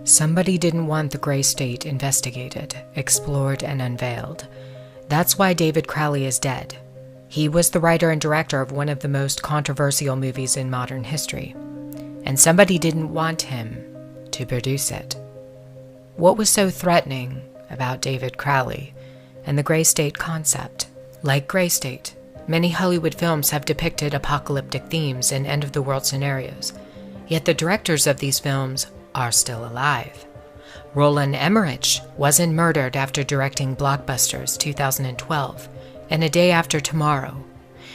Somebody didn't want the gray state investigated, explored, and unveiled. That's why David Crowley is dead. He was the writer and director of one of the most controversial movies in modern history, and somebody didn't want him to produce it. What was so threatening about David Crowley and the gray state concept? Like Gray State, many Hollywood films have depicted apocalyptic themes and end-of-the-world scenarios, yet the directors of these films are still alive. Roland Emmerich wasn't murdered after directing blockbusters 2012 and A Day After Tomorrow.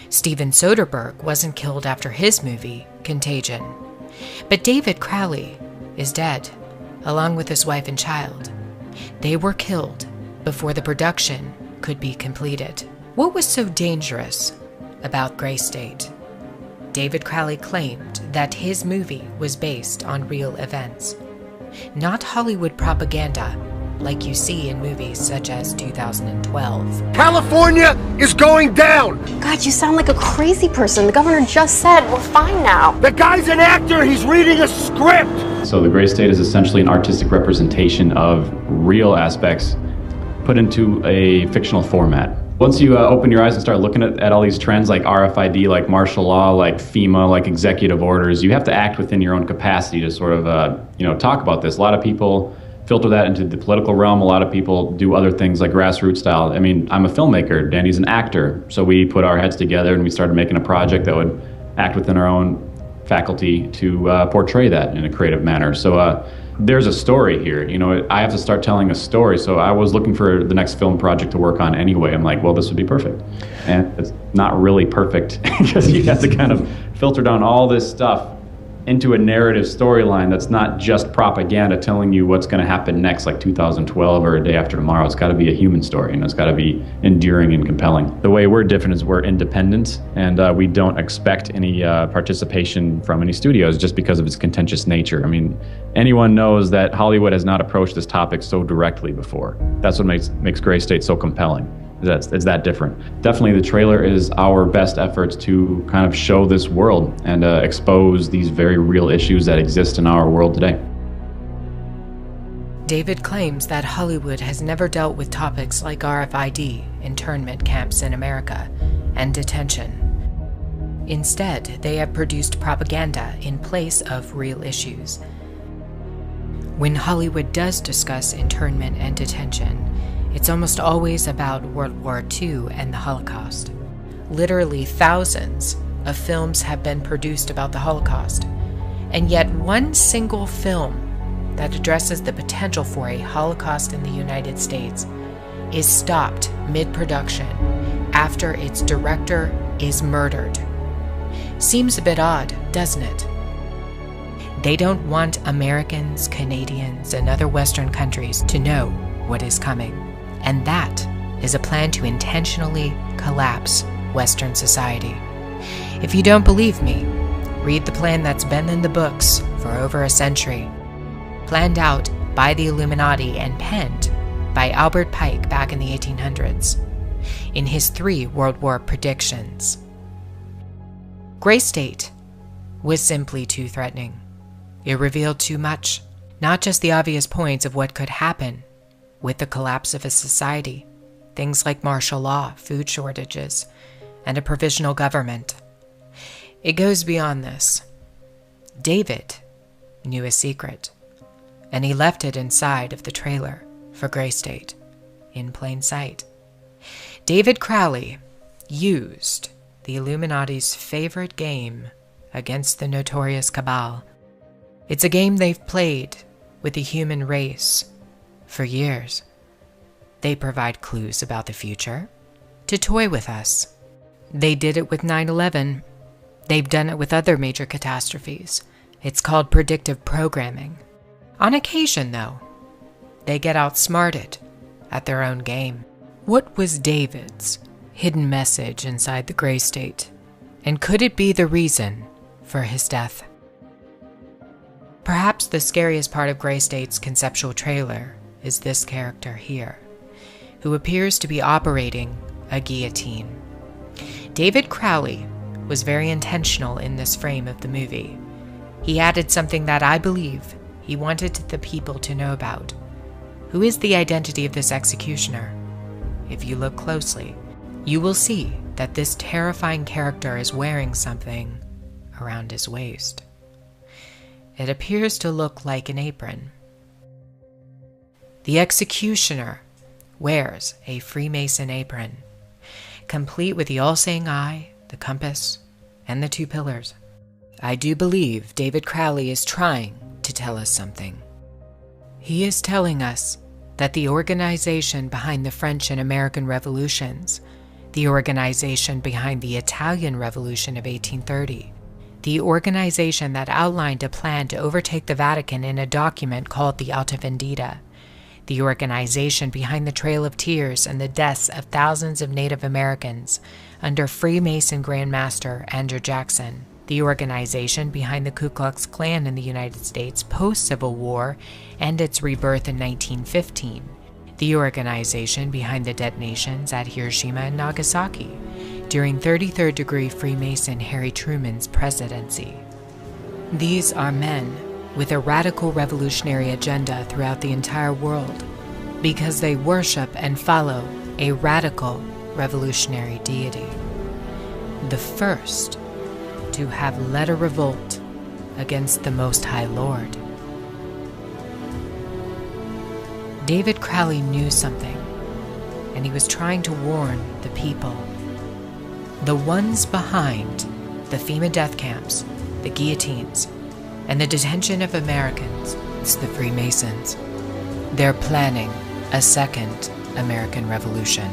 Steven Soderbergh wasn't killed after his movie, Contagion. But David Crowley is dead, along with his wife and child. They were killed before the production could be completed. What was so dangerous about Gray State? David Crowley claimed that his movie was based on real events, not Hollywood propaganda like you see in movies such as 2012. California is going down! God, you sound like a crazy person. The governor just said we're fine now. The guy's an actor, he's reading a script! So the Gray State is essentially an artistic representation of real aspects put into a fictional format. Once you open your eyes and start looking at all these trends like RFID, like martial law, like FEMA, like executive orders, you have to act within your own capacity to sort of, talk about this. A lot of people filter that into the political realm. A lot of people do other things like grassroots style. I mean, I'm a filmmaker, Danny's an actor. So we put our heads together and we started making a project that would act within our own faculty to portray that in a creative manner. So there's a story here. I have to start telling a story. So I was looking for the next film project to work on anyway. I'm like, well, this would be perfect. And it's not really perfect because you have to kind of filter down all this stuff into a narrative storyline that's not just propaganda telling you what's going to happen next, like 2012 or A Day After Tomorrow. It's got to be a human story, and it's got to be enduring and compelling. The way we're different is we're independent, and we don't expect any participation from any studios just because of its contentious nature. I mean, anyone knows that Hollywood has not approached this topic so directly before. That's what makes Gray State so compelling. It's that different. Definitely the trailer is our best efforts to kind of show this world and expose these very real issues that exist in our world today. David claims that Hollywood has never dealt with topics like RFID, internment camps in America, and detention. Instead, they have produced propaganda in place of real issues. When Hollywood does discuss internment and detention, it's almost always about World War II and the Holocaust. Literally thousands of films have been produced about the Holocaust, and yet one single film that addresses the potential for a Holocaust in the United States is stopped mid-production after its director is murdered. Seems a bit odd, doesn't it? They don't want Americans, Canadians, and other Western countries to know what is coming. And that is a plan to intentionally collapse Western society. If you don't believe me, read the plan that's been in the books for over a century, planned out by the Illuminati and penned by Albert Pike back in the 1800s, in his 3 World War predictions. Gray State was simply too threatening. It revealed too much, not just the obvious points of what could happen with the collapse of a society, things like martial law, food shortages, and a provisional government. It goes beyond this. David knew a secret, and he left it inside of the trailer for Gray State, in plain sight. David Crowley used the Illuminati's favorite game against the notorious cabal. It's a game they've played with the human race for years. They provide clues about the future to toy with us. They did it with 9/11. They've done it with other major catastrophes. It's called predictive programming. On occasion, though, they get outsmarted at their own game. What was David's hidden message inside the Gray State? And could it be the reason for his death? Perhaps the scariest part of Gray State's conceptual trailer is this character here, who appears to be operating a guillotine. David Crowley was very intentional in this frame of the movie. He added something that I believe he wanted the people to know about. Who is the identity of this executioner? If you look closely, you will see that this terrifying character is wearing something around his waist. It appears to look like an apron. The executioner wears a Freemason apron, complete with the all-seeing eye, the compass, and the 2 pillars. I do believe David Crowley is trying to tell us something. He is telling us that the organization behind the French and American revolutions, the organization behind the Italian Revolution of 1830, the organization that outlined a plan to overtake the Vatican in a document called the Alta Vendita, the organization behind the Trail of Tears and the deaths of thousands of Native Americans under Freemason Grand Master Andrew Jackson, the organization behind the Ku Klux Klan in the United States post-Civil War and its rebirth in 1915, the organization behind the detonations at Hiroshima and Nagasaki during 33rd degree Freemason Harry Truman's presidency. These are men with a radical revolutionary agenda throughout the entire world because they worship and follow a radical revolutionary deity. The first to have led a revolt against the Most High Lord. David Crowley knew something, and he was trying to warn the people. The ones behind the FEMA death camps, the guillotines, and the detention of Americans, it's the Freemasons. They're planning a second American Revolution.